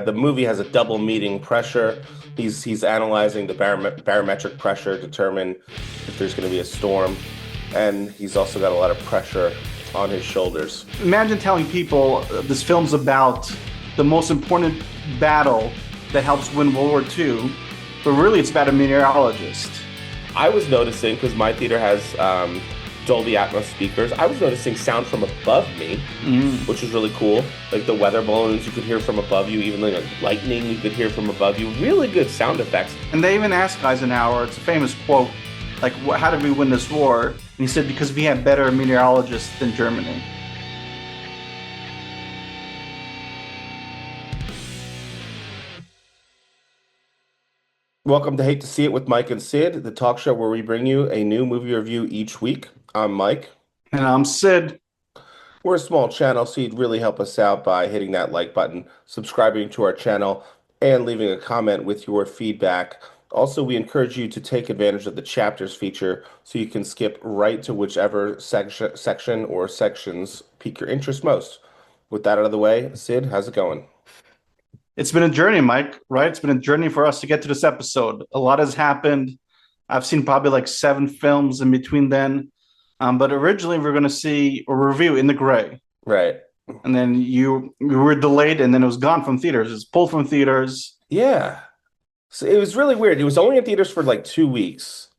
The movie has a double meeting pressure. He's analyzing the barometric pressure to determine if there's going to be a storm, and he's also got a lot of pressure on his shoulders. Imagine telling people this film's about the most important battle that helps win World War II, but really it's about a meteorologist. I was noticing, because my theater has Dolby Atmos speakers, I was noticing sound from above me, which was really cool. Like the weather balloons you could hear from above you, even like lightning you could hear from above you. Really good sound effects. And they even asked Eisenhower, it's a famous quote, like, how did we win this war? And he said, because we had better meteorologists than Germany. Welcome to Hate to See It with Mike and Sid, the talk show where we bring you a new movie review each week. I'm Mike. And I'm Sid. We're a small channel, so you'd really help us out by hitting that like button, subscribing to our channel, and leaving a comment with your feedback. Also, we encourage you to take advantage of the chapters feature so you can skip right to whichever section or sections pique your interest most. With that out of the way, Sid, how's it going? It's been a journey, Mike, right? It's been a journey for us to get to this episode. A lot has happened. I've seen probably like 7 films in between then. But originally we were going to see a review In the Gray. Right. And then you were delayed and then it was gone from theaters. It was pulled from theaters. Yeah. So it was really weird. It was only in theaters for like 2 weeks.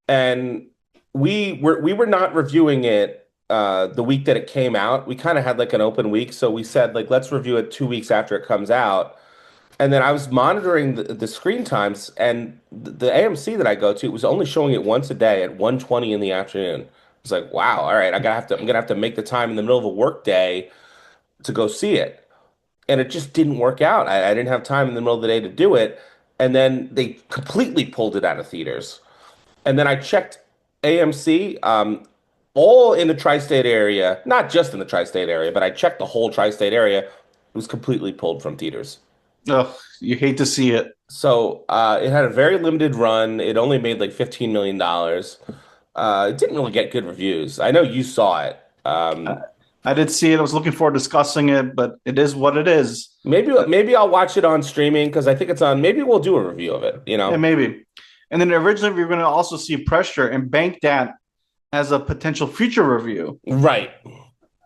And we were not reviewing it the week that it came out. We kind of had like an open week, so we said like let's review it 2 weeks after it comes out. And then I was monitoring the screen times, and the AMC that I go to was only showing it once a day at 1:20 in the afternoon. I was like, wow, all right, I'm gonna have to make the time in the middle of a work day to go see it. And it just didn't work out. I didn't have time in the middle of the day to do it. And then they completely pulled it out of theaters. And then I checked AMC, all in the tri-state area, not just in the tri-state area, but I checked the whole tri-state area. It was completely pulled from theaters. Oh, you hate to see it. So it had a very limited run. It only made like $15 million. It didn't really get good reviews. I know you saw it. I, I did see it. I was looking forward to discussing it, but it is what it is. Maybe I'll watch it on streaming because I think it's on. Maybe we'll do a review of it, you Yeah, know? maybe. And then originally we were going to also see Pressure and bank that as a potential future review. Right.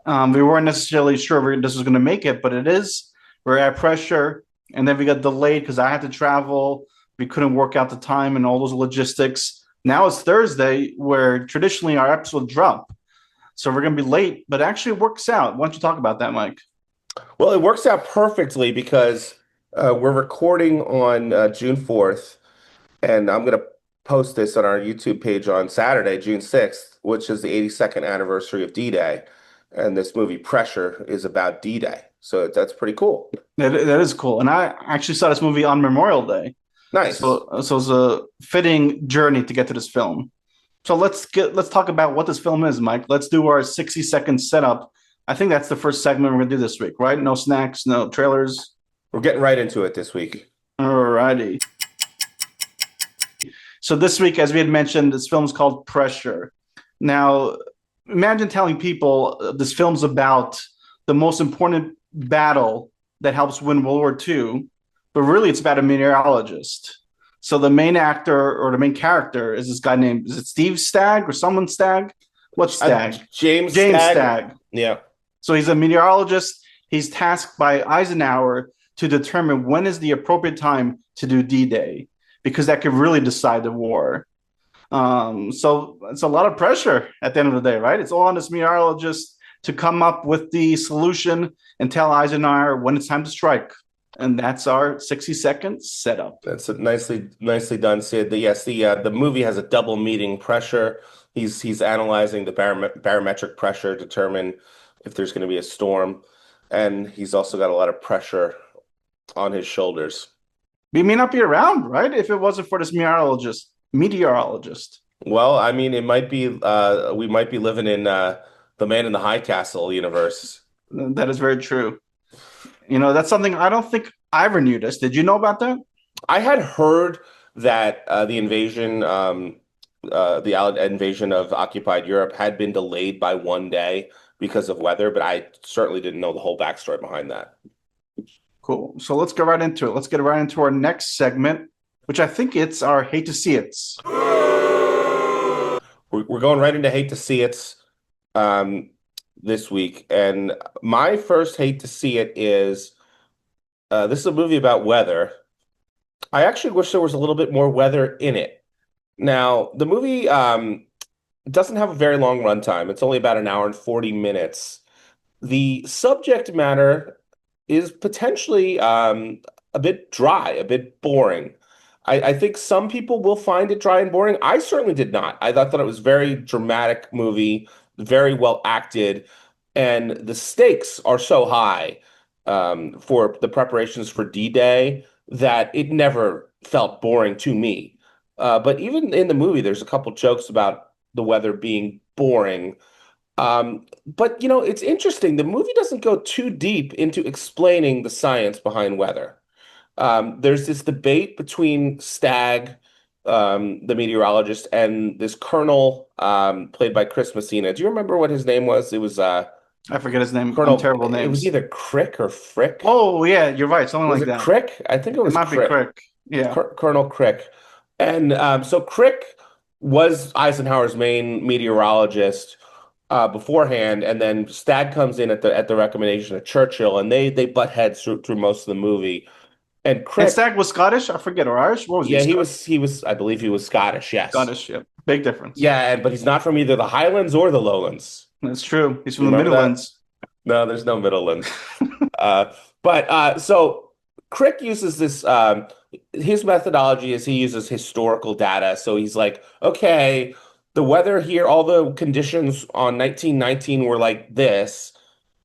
We weren't necessarily sure this was going to make it, but it is. We're at Pressure, and then we got delayed because I had to travel. We couldn't work out the time and all those logistics. Now it's Thursday, where traditionally our episode drop. So we're going to be late, but actually it works out. Why don't you talk about that, Mike? Well, it works out perfectly because we're recording on June 4th, and I'm going to post this on our YouTube page on Saturday, June 6th, which is the 82nd anniversary of D-Day. And this movie, Pressure, is about D-Day. So that's pretty cool. That is cool. And I actually saw this movie on Memorial Day. Nice. So it's a fitting journey to get to this film. So let's talk about what this film is, Mike. Let's do our 60-second setup. I think that's the first segment we're gonna do this week, right? No snacks, no trailers. We're getting right into it this week. Alrighty. So this week, as we had mentioned, this film is called Pressure. Now, imagine telling people this film's about the most important battle that helps win World War II, but really it's about a meteorologist. So the main actor or the main character is this guy named, is it Steve Stagg or someone Stagg? What's Stagg? James James Stagg. Stagg. Yeah. So he's a meteorologist. He's tasked by Eisenhower to determine when is the appropriate time to do D-Day, because that could really decide the war. So it's a lot of pressure at the end of the day, right? It's all on this meteorologist to come up with the solution and tell Eisenhower when it's time to strike. And that's our 60-second setup. That's nicely done, Sid. Yes, the movie has a double meeting pressure. He's analyzing the barometric pressure, determine if there's going to be a storm, and he's also got a lot of pressure on his shoulders. We may not be around, right? If it wasn't for this meteorologist. Well, I mean, it might be we might be living in the Man in the High Castle universe. That is very true. You know, that's something I don't think I ever knew this. Did you know about that? I had heard that the invasion of occupied Europe had been delayed by one day because of weather, but I certainly didn't know the whole backstory behind that. Cool. So let's get right into it. Let's get right into our next segment, which I think it's our hate to see it. We're going right into hate to see it um, this week, and my first hate to see it is this is a movie about weather. I actually wish there was a little bit more weather in it. Now, the movie doesn't have a very long runtime. It's only about an hour and 40 minutes. The subject matter is potentially a bit dry, a bit boring. I think some people will find it dry and boring. I certainly did not. I thought it was a very dramatic movie, very well acted, and the stakes are so high for the preparations for D-Day that it never felt boring to me. But even in the movie, there's a couple jokes about the weather being boring. But it's interesting. The movie doesn't go too deep into explaining the science behind weather. There's this debate between Stagg, the meteorologist, and this colonel, played by Chris Messina. Do you remember what his name was? It was I forget his name. I'm Colonel. terrible It was names. either Crick or Frick. Oh yeah, you're right. Something Was like it that. Crick? I think it It was might be Crick. Crick. Yeah. Colonel Crick. And so Crick was Eisenhower's main meteorologist beforehand, and then Stagg comes in at the recommendation of Churchill, and they butt heads through most of the movie. And And Crick, Stagg was Scottish. I forget, or Irish. What was he? yeah, he was I believe he was Scottish, yes. Scottish. Yeah. Big difference. Yeah, but he's not from either the Highlands or the Lowlands. That's true. He's You from the remember that? Midlands. No, there's no Middlelands. But so Crick uses this his methodology is he uses historical data. So he's like, okay, the weather here, all the conditions on 1919 were like this,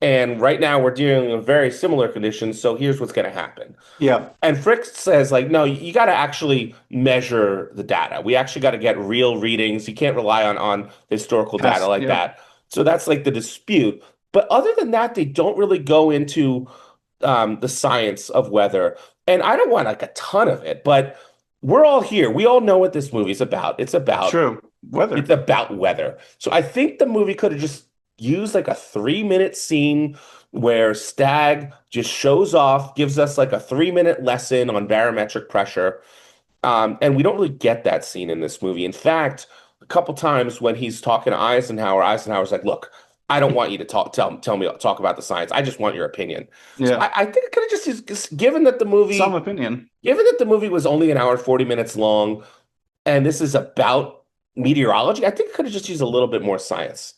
and right now we're dealing with very similar conditions, so here's what's going to happen. Yeah. And Frick says, like, no, you got to actually measure the data. We actually got to get real readings. You can't rely on historical data Past. like Yeah. that. So that's like the dispute. But other than that, they don't really go into the science of weather. And I don't want like a ton of it, but we're all here. We all know what this movie's about. True. It's Weather. about weather. So I think the movie could have just used like a 3-minute scene where Stagg just shows off, gives us like a 3-minute lesson on barometric pressure. And we don't really get that scene in this movie. In fact, a couple times when he's talking to Eisenhower, Eisenhower's like, "Look, I don't want you to talk about the science. I just want your opinion." So Yeah. I think it could have just Some opinion. given that the movie was only an hour and 40 minutes long, and this is about meteorology, I think it could have just used a little bit more science.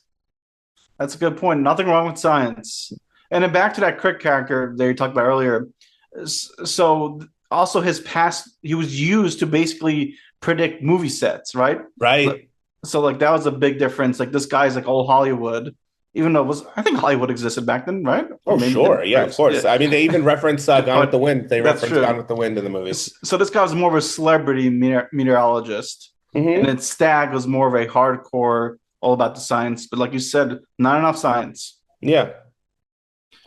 That's a good point. Nothing wrong with science. And then back to that Crick character that you talked about earlier. So also his past, he was used to basically predict movie sets, right? Like- Right. So like that was a big difference. Like this guy's like old Hollywood, even though it was I think Hollywood existed back then, right? Or Oh, maybe sure. didn't. Yeah, of course. Yeah. I mean, they even reference Gone with the But Wind. They that's reference Gone true. with the Wind in the movie. So this guy was more of a celebrity meteorologist, and Hmm. then Stagg was more of a hardcore, all about the science. But like you said, not enough science. Yeah.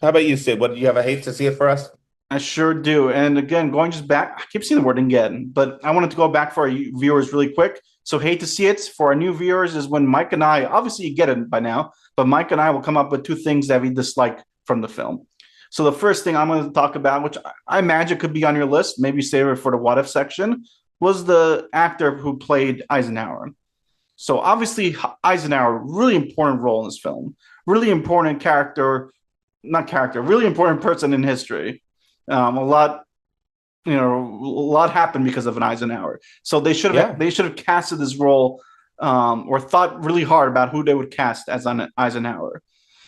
How about you, Sid? What do you have a hate to see it for us? I sure do. And again, going just back, I keep seeing the word again, but I wanted to go back for our viewers really quick. So, hate to see it for our new viewers is when Mike and I, obviously you get it by now, but Mike and I will come up with two things that we dislike from the film. So, the first thing I'm going to talk about, which I imagine could be on your list, maybe save it for the what if section, was the actor who played Eisenhower. So, obviously, Eisenhower, really important role in this film, really important character, not character, really important person in history. A lot, a lot happened because of an Eisenhower. So Yeah. they should have casted this role, or thought really hard about who they would cast as an Eisenhower,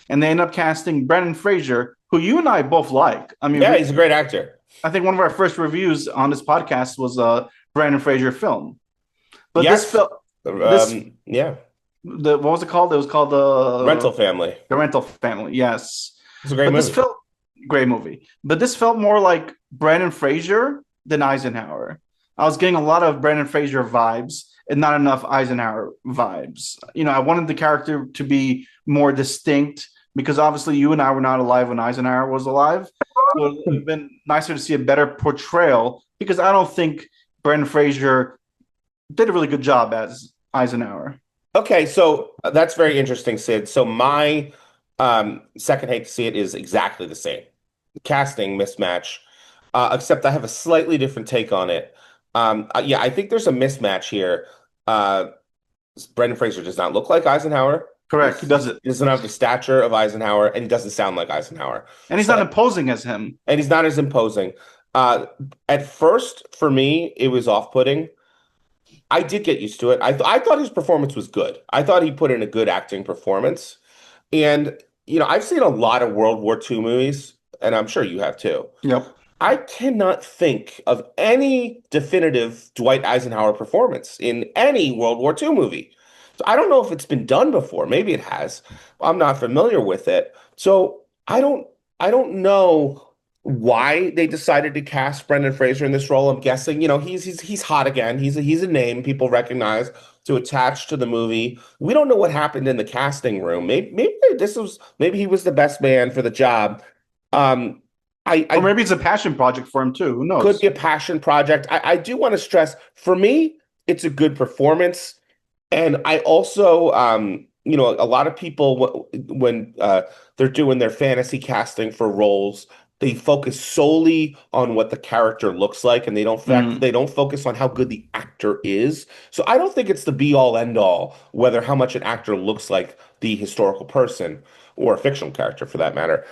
and they end up casting Brendan Fraser, who you and I both like. I mean, Yeah, he's a great actor. I think one of our first reviews on this podcast was a Brendan Fraser film. But this Yes. film, this Yeah. the what was it called? It was called Rental Family. the Rental Family. Yes, It's a great but this movie. felt great movie. But this felt more like Brandon Fraser than Eisenhower. I was getting a lot of Brandon Fraser vibes and not enough Eisenhower vibes. I wanted the character to be more distinct because obviously you and I were not alive when Eisenhower was alive. So it would have been nicer to see a better portrayal because I don't think Brandon Fraser did a really good job as Eisenhower. Okay, so that's very interesting, Sid. So my second hate to see it is exactly the same. Casting mismatch. except I have a slightly different take on it. Yeah, I think there's a mismatch here. Uh, Brendan Fraser does not look like Eisenhower. Correct. He does it. He doesn't have the stature of Eisenhower, and he doesn't sound like Eisenhower. And he's So, not imposing as him. and he's not as imposing. Uh, at first, for me, it was off-putting. I did get used to it. I thought his performance was good. I thought he put in a good acting performance. And, I've seen a lot of World War II movies, and I'm sure you have too. Yep. I cannot think of any definitive Dwight Eisenhower performance in any World War II movie. So I don't know if it's been done before. Maybe it has. I'm not familiar with it. So I don't know why they decided to cast Brendan Fraser in this role. I'm guessing, he's hot again. He's a name people recognize to attach to the movie. We don't know what happened in the casting room. Maybe he was the best man for the job. Um, Or I maybe it's a passion project for him too. Who could be knows? a passion project. I do want to stress, for me, it's a good performance. And I also, a lot of people, when they're doing their fantasy casting for roles, they focus solely on what the character looks like, and Mm. they don't focus on how good the actor is. So I don't think it's the be all end all, whether how much an actor looks like the historical person or a fictional character for that matter.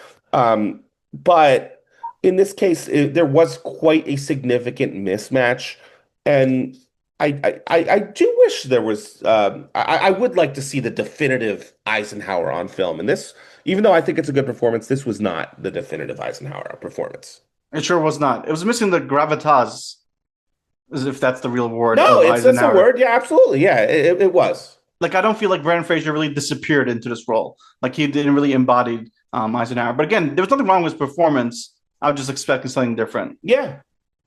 But in this case, there was quite a significant mismatch, and I do wish there was. I would like to see the definitive Eisenhower on film, and this, even though I think it's a good performance, this was not the definitive Eisenhower performance. It sure was not. It was missing the gravitas, as if that's the real word No, of it's a Eisenhower. word. Yeah, absolutely. Yeah, it was. Like I don't feel like Brandon Fraser really disappeared into this role. Like he didn't really embody Eisenhower. But again, there was nothing wrong with his performance. I was just expecting something different. Yeah.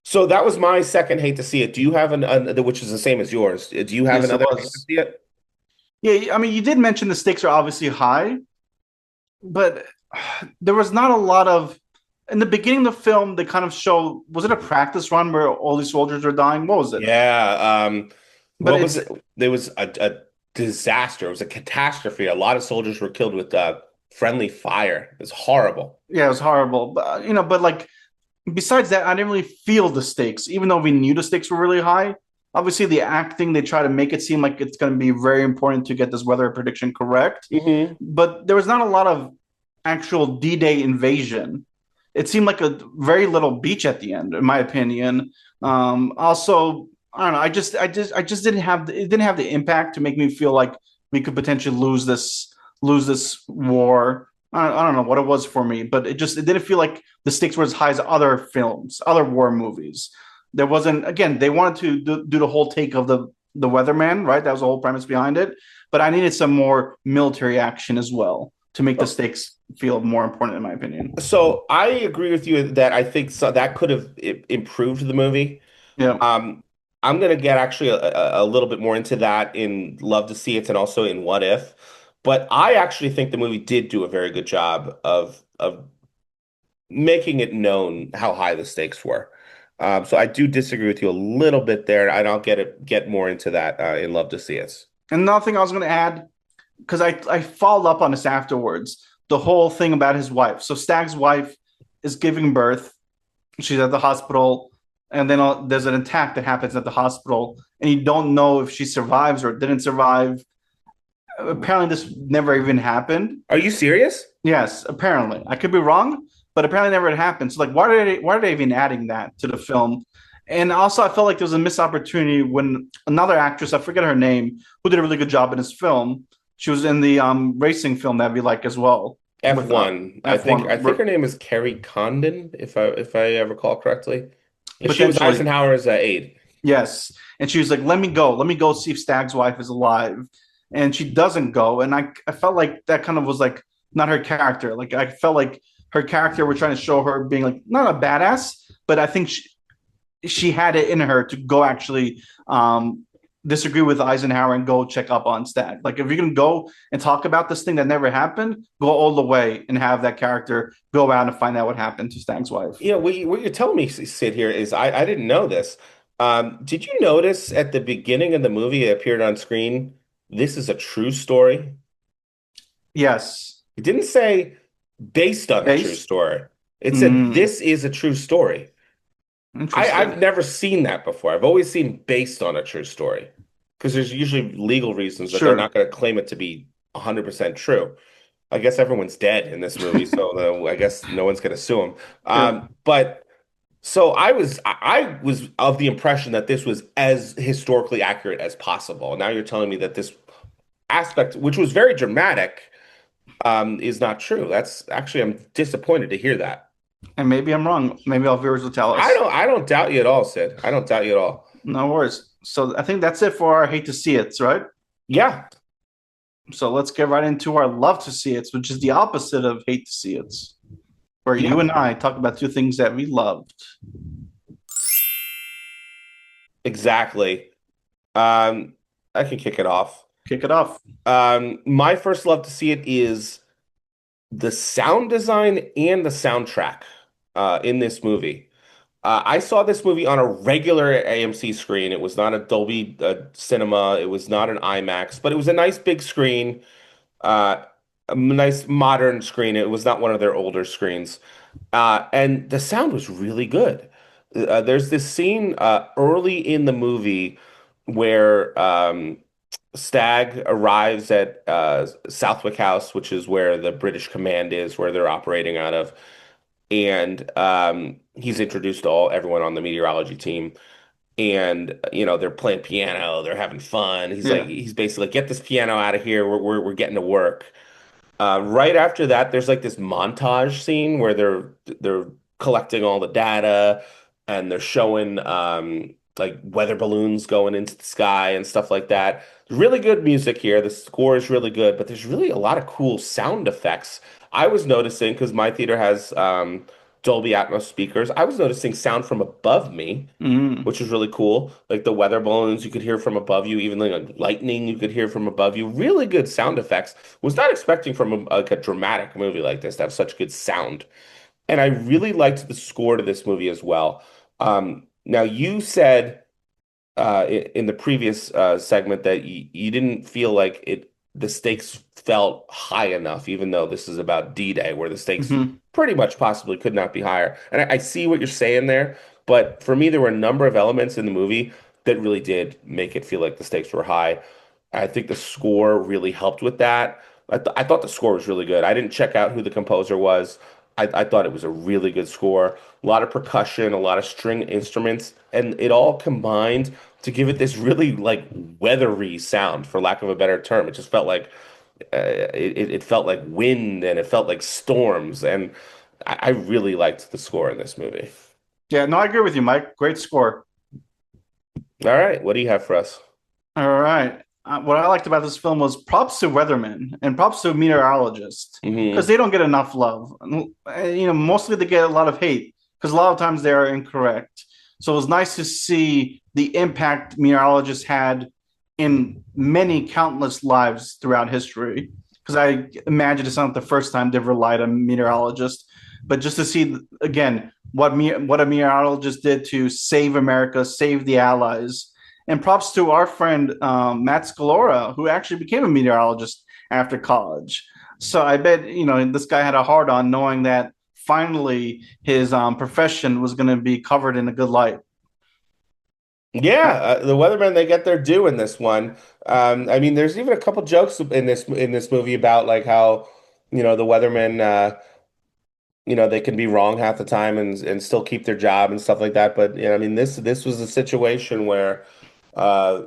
So that was my second hate to see it. Do you have which is the same as yours? Do you have Yes, it another hate to was. see it? Yeah, I mean, you did mention the stakes are obviously high, but there was not a lot of. In the beginning of the film, they kind of show. Was it a practice run where all these soldiers were dying? What was it? Yeah. But What was it's it? There was a disaster. It was a catastrophe. A lot of soldiers were killed with friendly fire. It was horrible. yeah, it was horrible. But but like besides that, I didn't really feel the stakes, even though we knew the stakes were really high. Obviously, the acting, they try to make it seem like it's going to be very important to get this weather prediction correct. Hmm. But there was not a lot of actual D-Day invasion. It seemed like a very little beach at the end, in my opinion. Also, I don't know. I just didn't have it didn't have the impact to make me feel like we could potentially lose this war. I don't know what it was for me, but it didn't feel like the stakes were as high as other films, other war movies. There wasn't again. They wanted to do the whole take of the weatherman, right? That was the whole premise behind it. But I needed some more military action as well to make the stakes feel more important, in my opinion. So I agree with you that I think that could have improved the movie. Yeah. Um, I'm gonna get actually a little bit more into that in Love to See It and also in What If. But I actually think the movie did do a very good job of making it known how high the stakes were. So I do disagree with you a little bit there, and I'll get more into that in Love to See It. And another thing I was going to add, because I followed up on this afterwards, the whole thing about his wife. So Stag's wife is giving birth. She's at the hospital, and then there's an attack that happens at the hospital, and you don't know if she survives or didn't survive. Apparently, this never even happened. Are you serious? Yes, apparently. I could be wrong, but apparently never happened. So like why are they even adding that to the film? And also I felt like there was a missed opportunity when another actress, I forget her name, who did a really good job in this film. She was in the racing film that we like as well with F1. I think F1 her name is Kerry Condon, if I recall correctly. Yeah, she was potentially. Eisenhower's aide. Yes. And she was like, let me go see if Stag's wife is alive. And she doesn't go. And I felt like that kind of was like not her character. Like I felt like her character were trying to show her being like not a badass, but I think she had it in her to go actually disagree with Eisenhower and go check up on Stag. Like if you're gonna go and talk about this thing that never happened, go all the way and have that character go out and find out what happened to Stag's wife. What you're telling me, Sid, here is I didn't know this. Did you notice at the beginning of the movie it appeared on screen, this is a true story? Yes. It didn't say based on a true Base. story. It said Mm. this is a true story. I've Interesting. never seen that before. I've always seen based on a true story because there's usually legal reasons that they're not Sure. going to claim it to be 100% true. I guess everyone's dead in this movie, so I guess no one's going to sue him. Yep. But so I was of the impression that this was as historically accurate as possible. Now you're telling me that this aspect, which was very dramatic, is not true. That's actually I'm disappointed to hear that. And maybe I'm wrong. Maybe our viewers will tell us. I don't doubt you at all, Sid. I don't doubt you at all. No worries. So I think that's it for our hate to see it, right? Yeah, So let's get right into our love to see it, which is the opposite of hate to see it, where you yeah, and I talk about two things that we loved. exactly. I can kick it off. Kick it off. My first love to see it is the sound design and the soundtrack in this movie. I saw this movie on a regular AMC screen. It was not a Dolby cinema. It was not an IMAX, but it was a nice big screen, uh, a nice modern screen. It was not one of their older screens. And the sound was really good. There's this scene early in the movie where Stag arrives at Southwick House, which is where the British command is, where they're operating out of, and he's introduced to everyone on the meteorology team. And they're playing piano, they're having fun. Yeah. He's basically like, get this piano out of here. We're getting to work. Right after that, there's like this montage scene where they're collecting all the data and they're showing like weather balloons going into the sky and stuff like that. Really good music here. The score is really good, but there's really a lot of cool sound effects. I was noticing because my theater has Dolby Atmos speakers. I was noticing sound from above me, Mm. which is really cool. Like the weather balloons you could hear from above you, even like lightning you could hear from above you. Really good sound effects. Was not expecting from like a dramatic movie like this to have such good sound. And I really liked the score to this movie as well. Now you said in the previous segment that you didn't feel like the stakes felt high enough, even though this is about D-Day, where the stakes Hmm. pretty much possibly could not be higher. And I see what you're saying there, but for me, there were a number of elements in the movie that really did make it feel like the stakes were high. I think the score really helped with that. I thought the score was really good. I didn't check out who the composer was. I thought it was a really good score. A lot of percussion, a lot of string instruments, and it all combined to give it this really like weathery sound, for lack of a better term. It just felt like it felt like wind and it felt like storms, and I really liked the score in this movie. Yeah, no, I agree with you, Mike. Great score. All right, what do you have for us? All right. What I liked about this film was props to weathermen and props to meteorologists because Hmm. they don't get enough love. Mostly they get a lot of hate because a lot of times they are incorrect. So it was nice to see the impact meteorologists had in many countless lives throughout history. Because I imagine it's not the first time they've relied on meteorologists, but just to see again what a meteorologist did to save America, save the Allies, and props to our friend Matt Scalora, who actually became a meteorologist after college. So I bet this guy had a hard on knowing that finally his profession was going to be covered in a good light. Yeah, the weathermen they get their due in this one. I mean, there's even a couple jokes in this movie about like how the weathermen they can be wrong half the time and still keep their job and stuff like that. But I mean, this was a situation where uh,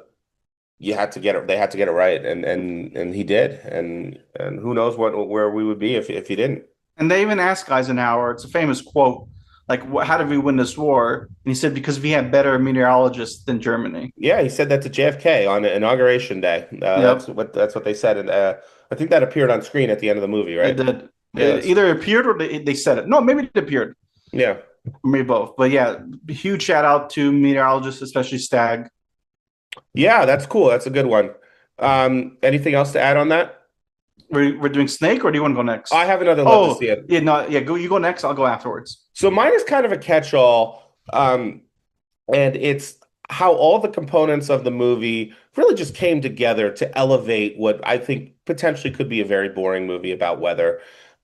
you had to get it. They had to get it right, and he did. And who knows where we would be if he didn't. And they even asked Eisenhower, it's a famous quote, like, how did we win this war? And he said, because we had better meteorologists than Germany. Yeah, he said that to JFK on Inauguration Day. Yep, That's what they said, and I think that appeared on screen at the end of the movie, it right? did. It Yes. either appeared or they said it. No, maybe it appeared. Yeah. Maybe both. But yeah, huge shout out to meteorologists, especially Stag. Yeah, that's cool. That's a good one. Anything else to add on that? We're doing Snake, or do you want to go I next? have another love to see Oh, it. yeah, no, yeah, go. You go next. I'll go afterwards. So mine is kind of a catch-all, and it's how all the components of the movie really just came together to elevate what I think potentially could be a very boring movie about weather.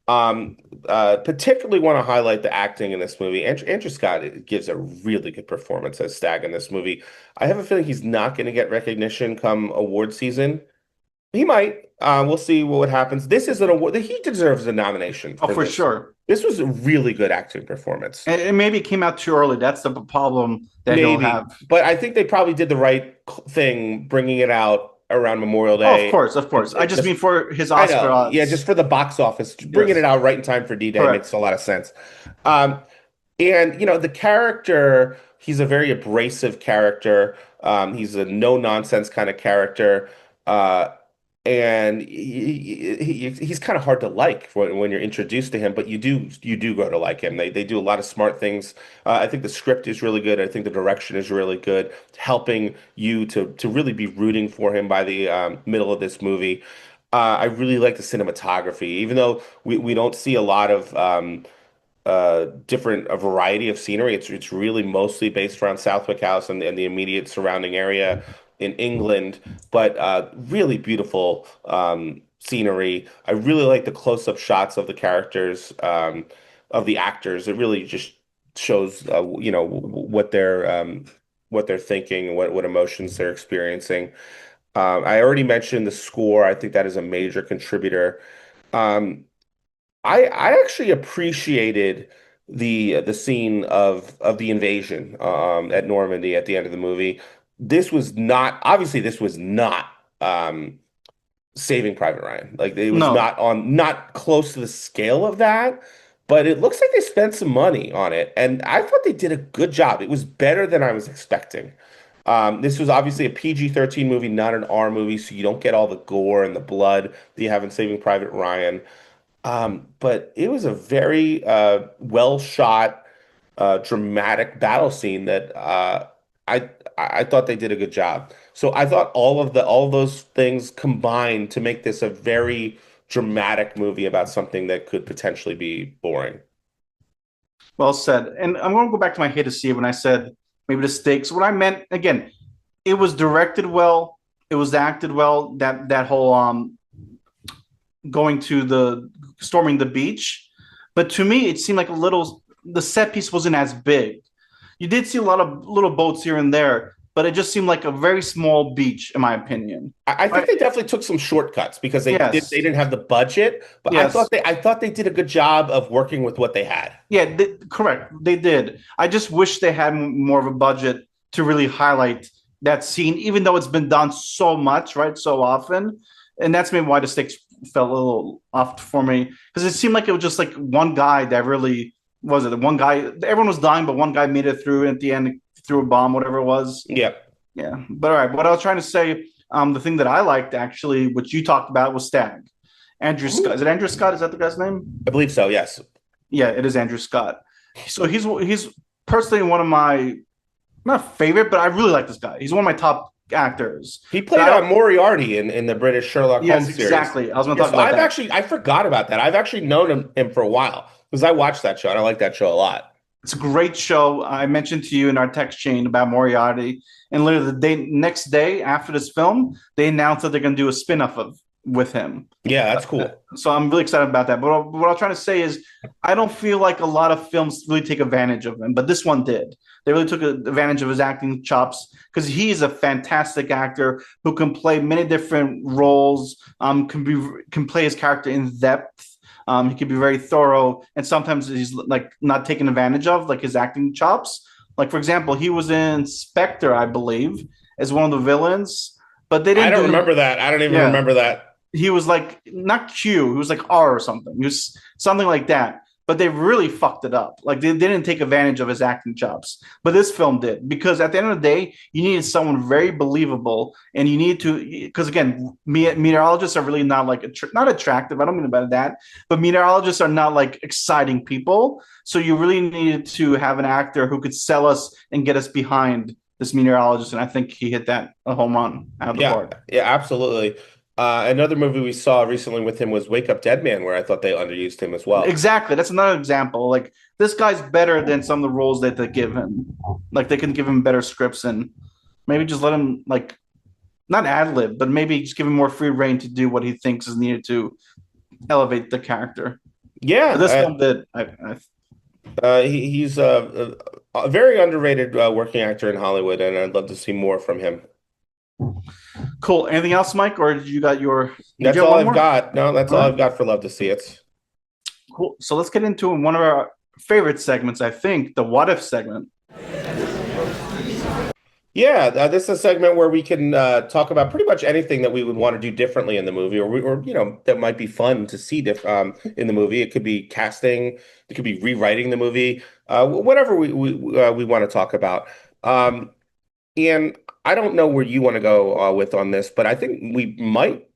Um, Particularly want to highlight the acting in this movie. Andrew Scott gives a really good performance as Stag in this movie. I have a feeling he's not going to get recognition come award season. He might. We'll see what happens. This is an award that he deserves a nomination Oh, for for this. sure. This was a really good acting performance. And maybe it came out too early. That's the problem that he'll have. Maybe, but I think they probably did the right thing bringing it out around Memorial Oh, of Day. course, of course. I just Just, mean for his I Oscar know, yeah, just odds. for the box office, bringing it Yes, out right in time for D-Day makes correct. a lot of sense. Um, and the character, he's a very abrasive character. He's a no nonsense kind of character. Uh, and he's kind of hard to like when you're introduced to him, but you do go to like him. They do a lot of smart things. I think the script is really good. I think the direction is really good, helping you to really be rooting for him by the middle of this movie. I really like the cinematography, even though we don't see a lot of a variety of scenery. It's really mostly based around Southwick House and the immediate surrounding area in England, but really beautiful scenery. I really like the close-up shots of the characters, of the actors. It really just shows what they're thinking and what emotions they're experiencing. I already mentioned the score. I think that is a major contributor. Um, I actually appreciated the scene of the invasion at Normandy at the end of the movie. This was not um, Saving Private Ryan. Like it was No. not close to the scale of that, but it looks like they spent some money on it, and I thought they did a good job. It was better than I was expecting. This was obviously a PG-13 movie, not an R movie, so you don't get all the gore and the blood that you have in Saving Private Ryan. But it was a very well shot, dramatic battle scene that I thought they did a good job. So I thought all of those things combined to make this a very dramatic movie about something that could potentially be boring. Well said. And I'm going to go back to my hate to see it when I said maybe the stakes. What I meant again, it was directed well, it was acted well. That whole going to the storming the beach, but to me it seemed like a little. The set piece wasn't as big. You did see a lot of little boats here and there, but it just seemed like a very small beach, in my opinion. I think Right? they definitely took some shortcuts because they Yes, didn't have the budget, but yes, I thought they did a good job of working with what they had. yeah, correct. They did. I just wish they had more of a budget to really highlight that scene, even though it's been done so much, right, so often, and that's maybe why the stakes fell a little off for me because it seemed like it was just like one guy that really was it. The one guy, everyone was dying, but one guy made it through at the end, threw a bomb, whatever it was. Yeah. Yeah, but all right. What I was trying to say, the thing that I liked actually, which you talked about, was Stag. Andrew Scott. Is it Andrew Scott? Is that the guy's name? I believe so, yes. Yeah, it is Andrew Scott. So he's personally one of my not favorite, but I really like this guy. He's one of my top actors. He But played I don't. Moriarty in the British Sherlock Yes, Holmes series. exactly. I was going to Yeah, talk so about that. I forgot about that. I've actually known him for a while because I watched that show and I like that show a lot. It's a great show. I mentioned to you in our text chain about Moriarty, and literally the next day after this film, they announced that they're going to do a spin-off of with him. Yeah, that's cool. So I'm really excited about that. But what I'm trying to say is, I don't feel like a lot of films really take advantage of him, but this one did. They really took advantage of his acting chops because he is a fantastic actor who can play many different roles. Can play his character in depth. He can be very thorough, and sometimes he's like not taken advantage of, like his acting chops. Like for example, he was in Spectre, I believe, as one of the villains, but they I didn't don't do. remember that. I don't even Yeah, remember that. he was like not Q, he was like R or something. He was something like that. But they really fucked it up. Like they didn't take advantage of his acting chops. But this film did because at the end of the day, you needed someone very believable, and you need to because again, meteorologists are really not like not attractive. I don't mean about that, but meteorologists are not like exciting people. So you really needed to have an actor who could sell us and get us behind this meteorologist, and I think he hit that a home run out of the Yeah, park. yeah, absolutely. Another movie we saw recently with him was Wake Up Dead Man, where I thought they underused him as well. Exactly. That's another example. Like this guy's better than some of the roles that they give him. Like they can give him better scripts and maybe just let him like not ad lib, but maybe just give him more free reign to do what he thinks is needed to elevate the character. This Yeah, film did. I he's a very underrated working actor in Hollywood, and I'd love to see more from him. Cool. Anything else, Mike, or did you got your? Did That's you have all one I've more? got. No, that's All all right. I've got for Love to See It. Cool. So let's get into one of our favorite segments. I think the what if segment. Yeah, this is a segment where we can talk about pretty much anything that we would want to do differently in the movie, or that might be fun to see in the movie. It could be casting, it could be rewriting the movie, whatever we want to talk about. Um, and I don't know where you want to go with on this, but I think we might,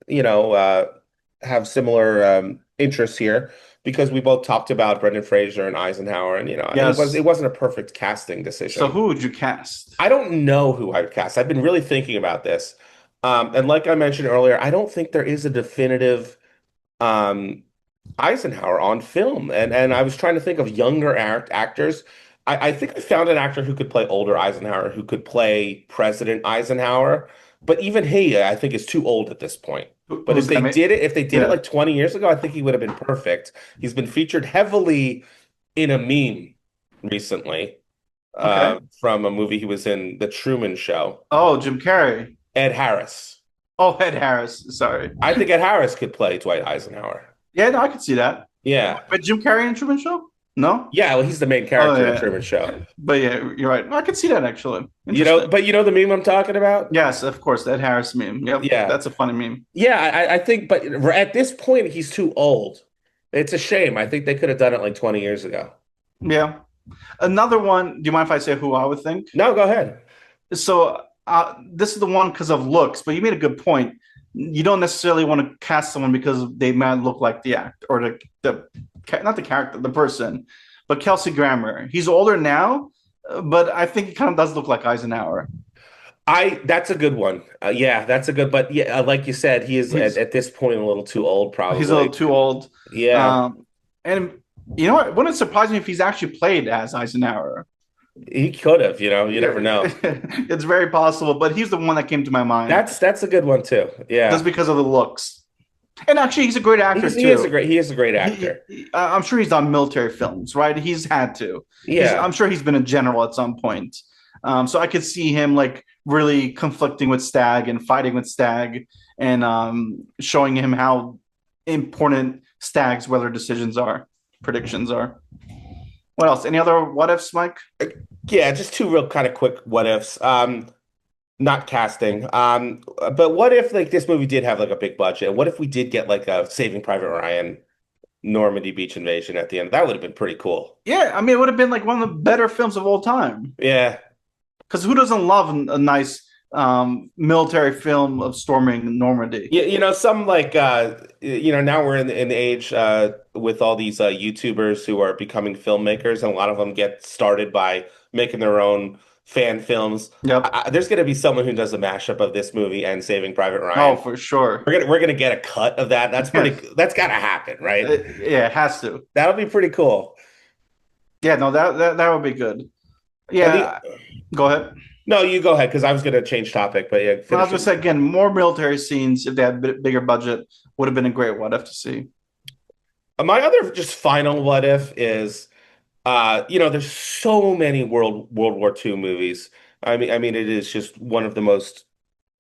have similar interests here because we both talked about Brendan Fraser and Eisenhower, and it Yes. wasn't a perfect casting So decision. who would you cast? I don't know who I would cast. I've been really thinking about this. And like I mentioned earlier, I don't think there is a definitive um, Eisenhower on film. And I was trying to think of younger actors. I think I found an actor who could play older Eisenhower, who could play President Eisenhower. But even he, I think, is too old at this point. But Who's that? if they did it Yeah. like 20 years ago, I think he would have been perfect. He's been featured heavily in a meme recently Okay. from a movie he was in, The Truman Show. Oh, Jim Carrey. Ed Harris. Oh, Ed Harris. Sorry. I think Ed Harris could play Dwight Eisenhower. Yeah, no, I could see that. Yeah. But Jim Carrey in Truman Show? No. Yeah, well, he's the main Oh character in yeah. Truman Show. But yeah, you're right. I could see that actually. Interesting. But you know the meme I'm talking about? Yes, of course, that Harris meme. Yep, Yeah. that's a funny meme. Yeah, I think, but at this point, he's too old. It's a shame. I think they could have done it like 20 years ago. Yeah. Another one. Do you mind if I say who I would think? No, go ahead. So this is the one because of looks, but you made a good point. You don't necessarily want to cast someone because they might look like the act or the not the character, the person. But Kelsey Grammer, he's older now, but I think he kind of does look like Eisenhower. That's a good one. Yeah, that's a good, but yeah, like you said, he is He's at this point a little too old, he's a little probably. too old. Yeah, And you know what? Wouldn't it surprise me if he's actually played as Eisenhower? he could have, you Yeah, never know. it's very possible, but he's the one that came to my mind That's a good one too. just Yeah. because of the looks. And actually, he's a great actor too. He is a great actor. I'm sure he's done military films, right? He's had to. Yeah. I'm sure he's been a general at some point. So I could see him like really conflicting with Stag and fighting with Stag and showing him how important Stag's weather decisions are, predictions are. What else? Any other what ifs, Mike? Yeah, just two real kind of quick what ifs. Not casting. But what if like this movie did have like a big budget? What if we did get like a Saving Private Ryan Normandy beach invasion at the end? That would have been pretty cool. Yeah, I mean, it would have been like one of the better films of all time. Yeah. Because who doesn't love a nice military film of storming Normandy? Yeah, some like now we're in the age with all these YouTubers who are becoming filmmakers, and a lot of them get started by making their own fan films. Yep. There's going to be someone who does a mashup of this movie and Saving Private Oh, Ryan. for sure. We're gonna get a cut of that. Yes. That's got to happen, right? Yeah, it has to. That'll be pretty cool. Yeah, no, that would be good. And the Yeah, go ahead. No, you go ahead because I was going to change topic, but yeah, Well, I was finish gonna it. say again, more military scenes if they had a bigger budget would have been a great what if to see. My other just final what if is, there's so many World War II movies. I mean, it is just one of the most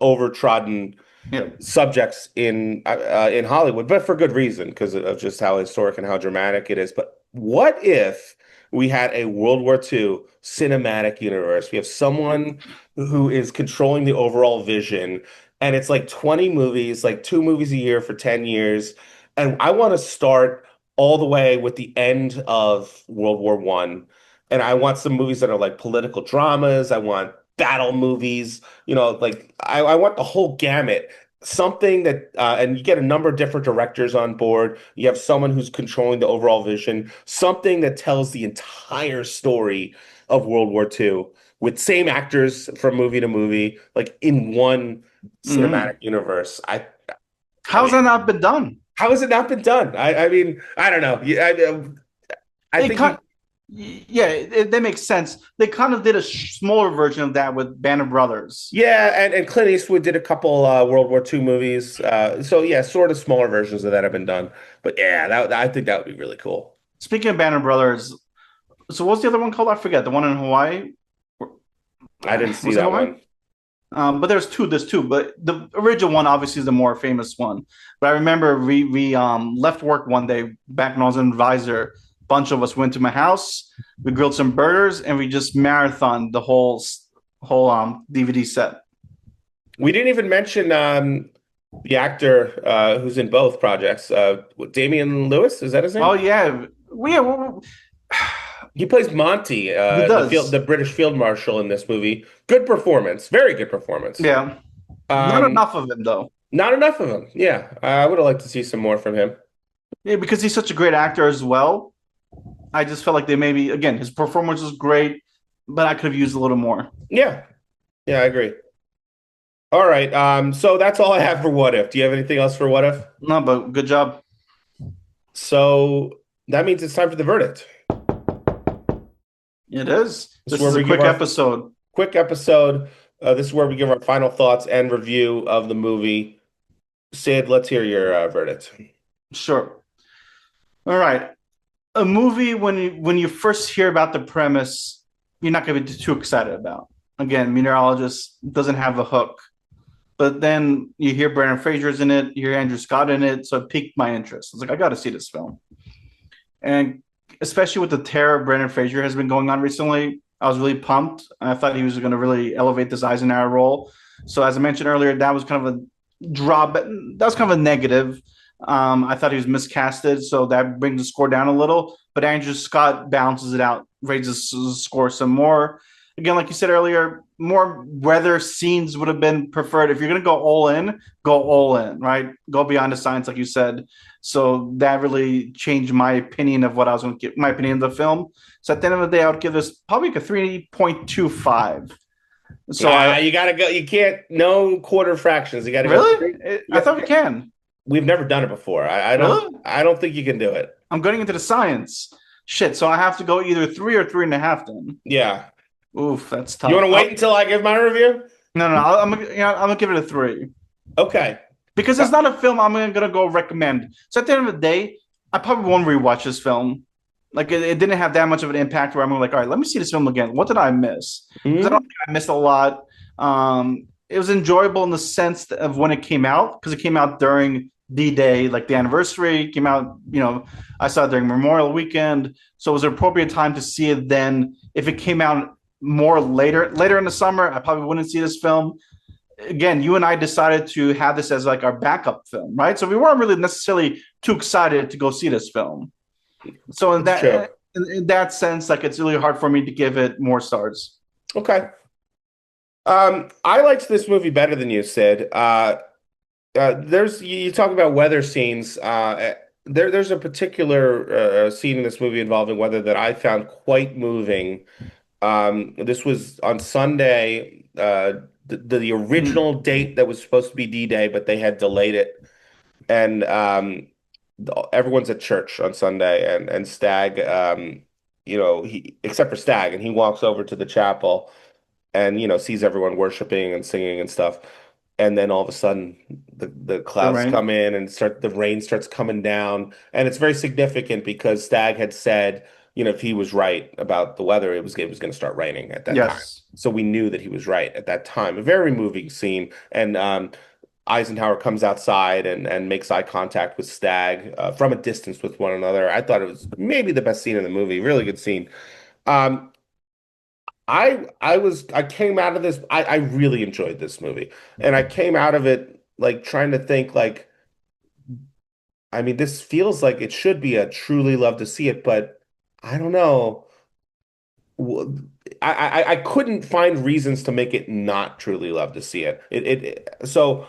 overtrodden Yeah. subjects in Hollywood, but for good reason because of just how historic and how dramatic it is. But what if we had a World War II cinematic universe? We have someone who is controlling the overall vision, and it's like 20 movies, like two movies a year for 10 years. And I want to start all the way with the end of World War One. And I want some movies that are like political dramas. I want battle movies, like I want the whole gamut. Something that, and you get a number of different directors on board. You have someone who's controlling the overall vision, something that tells the entire story of World War II with same actors from movie to movie, like in one cinematic Mhm. universe. I How's mean, that not been done? how has it not been done? I mean, I don't know. Yeah, I It think you, kind. Yeah, that makes sense. They kind of did a smaller version of that with Band of Brothers. Yeah, and Clint Eastwood did a couple World War II movies. So yeah, sort of smaller versions of that have been done. But yeah, I think that would be really cool. Speaking of Band of Brothers, so what's the other one called? I forget. The one in Hawaii? I didn't see Was it that Hawaii? one. But there's two. But the original one obviously is the more famous one. But I remember we left work one day back when I was an advisor. A bunch of us went to my house. We grilled some burgers and we just marathoned the whole DVD set. We didn't even mention the actor who's in both projects. Damian Lewis, is that his Oh name? yeah, He plays Monty, he the does. British field marshal in this movie. Good performance, very good performance. Yeah, not Um, enough of him though. Not enough of him. Yeah, I would have liked to see some more from him. Yeah, because he's such a great actor as well. I just felt like they maybe again his performance was great, but I could have used a little more. Yeah, yeah, I agree. All right. So that's all I have for What If. Do you have anything else for What If? No, but good job. So that means it's time for the verdict. It is. This is This where is a we give quick our episode. quick episode. This is where we give our final thoughts and review of the movie. Sid, let's hear your verdict. Sure. All right. A movie when you first hear about the premise, you're not going to be too excited about. Again, meteorologist doesn't have a hook, but then you hear Brandon Fraser's in it, you hear Andrew Scott in it, so it piqued my interest. I was like, I got to see this film, and especially with the terror Brandon Fraser has been going on recently, I was really pumped. I thought he was going to really elevate this Eisenhower role. So as I mentioned earlier, that was kind of a draw, but that was kind of a negative. I thought he was miscasted, so that brings the score down a little. But Andrew Scott balances it out, raises the score some more. Again, like you said earlier, more weather scenes would have been preferred. If you're going to go all in, right? Go beyond the science, like you said. So that really changed my opinion of what I was going to give my opinion of the film. So at the end of the day, I would give this probably like a 3.25. So I You gotta go. You can't, no quarter fractions. You gotta go really, straight. I Yeah, thought we can. we've never done it before. Really? I don't think you can do it. I'm getting into the science. Shit. So I have to go either 3 or 3.5 then. Yeah. Oof, that's You want tough. to wait until I give my review? No, no, no. I'm gonna give it a 3 Okay. because Uh, it's not a film I'm gonna go recommend. So at the end of the day, I probably won't rewatch this film. Like it didn't have that much of an impact where I'm like, all right, let me see this film again. What did I miss? Because I don't mhm. think I missed a lot. It was enjoyable in the sense of when it came out because it came out during D-Day, like the anniversary came out. I saw it during Memorial Weekend, so it was an appropriate time to see it. Then, if it came out more later in the summer, I probably wouldn't see this film. Again, you and I decided to have this as like our backup film, right? So we weren't really necessarily too excited to go see this film. So It's true. in that sense, like it's really hard for me to give it more stars. Okay. I liked this movie better than you, Sid. There's you talk about weather scenes. There's a particular scene in this movie involving weather that I found quite moving. This was on Sunday, the Hmm. original date that was supposed to be D-Day, but they had delayed it. And everyone's at church on Sunday, and Stag, he except for Stag, and he walks over to the chapel and sees everyone worshiping and singing and stuff. And then all of a sudden, the The clouds rain. come in and the rain starts coming down, and it's very significant because Stag had said, if he was right about the weather, it was going to start raining at that time. Yes. So we knew that he was right at that time. A very moving scene, and Eisenhower comes outside and makes eye contact with Stag from a distance with one another. I thought it was maybe the best scene in the movie. Really good scene. Um, I came out of this. I really enjoyed this movie, and I came out of it like trying to think like, I mean, this feels like it should be a truly love to see it, but I don't know. I couldn't find reasons to make it not truly love to see it. So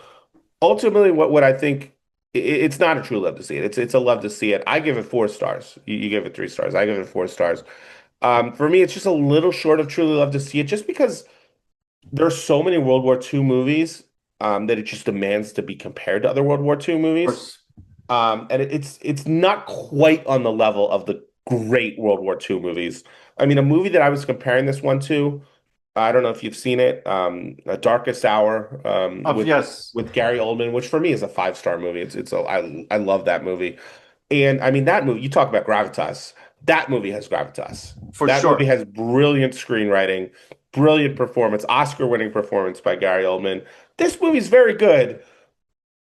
ultimately, what I think, it's not a true love to see it. It's a love to see it. I give it 4 stars. You give it 3 stars. I give it 4 stars. For me, it's just a little short of truly love to see it, just because there are so many World War II movies that it just demands to be compared to other World War II Of movies. course. And it's not quite on the level of the great World War II movies. I mean, a movie that I was comparing this one to, I don't know if you've seen it, A Darkest Hour, Of yes. with Gary Oldman, which for me is a five-star movie. I love that movie. And I mean that movie, you talk about gravitas. That movie has gravitas. For That movie sure. has brilliant screenwriting, brilliant performance, Oscar-winning performance by Gary Oldman. This movie's very good.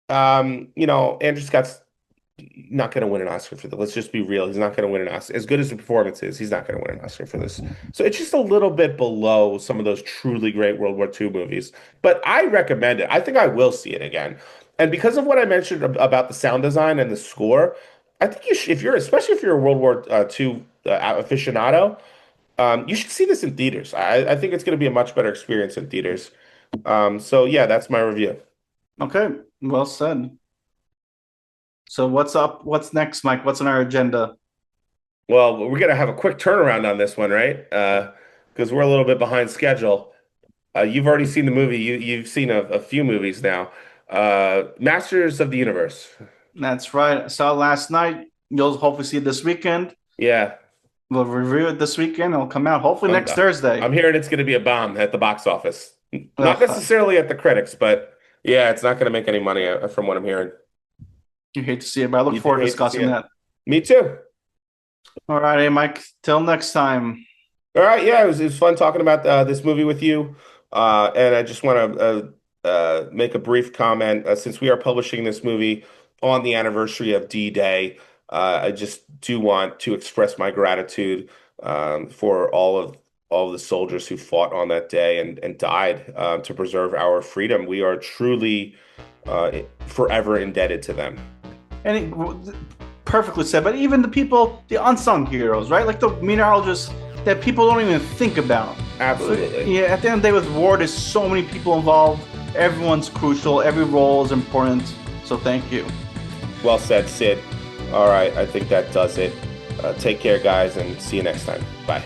Andrew Scott's not going to win an Oscar for this. Let's just be real. He's not going to win an Oscar. As good as the performance is, he's not going to win an Oscar for this. So it's just a little bit below some of those truly great World War II movies. But I recommend it. I think I will see it again. And because of what I mentioned about the sound design and the score, I think you should, if you're, especially if you're a World War II aficionado, you should see this in theaters. I think it's going to be a much better experience in theaters. So yeah, that's my review. Okay, well said. So what's up? What's next, Mike? What's on our agenda? Well, we're gonna have a quick turnaround on this one, right? Because we're a little bit behind schedule. You've already seen the movie. You've seen a few movies now. Masters of the Universe. That's right. I saw it last night. You'll hopefully see it this weekend. Yeah, We'll review it this weekend. It'll come out hopefully I'm next Thursday. I'm hearing it's gonna be a bomb at the box office. Not Ugh, necessarily at the critics, but yeah, it's not gonna make any money from what I'm hearing. you hate to see it, but I look You do forward to hate to see discussing it. that. Me too. All right, hey, Mike. Till next time. All right, yeah, it was fun talking about this movie with you. And I just want to make a brief comment. Since we are publishing this movie on the anniversary of D-Day, I just do want to express my gratitude for all of the soldiers who fought on that day and died to preserve our freedom. We are truly forever indebted to them. And perfectly said. But even the people, the unsung heroes, right? Like the meteorologists that people don't even think about. Absolutely. Yeah, at the end of the day with war, there's so many people involved. Everyone's crucial. Every role is important. So thank you. Well said, Sid. All right, I think that does it. Take care, guys, and see you next time. Bye.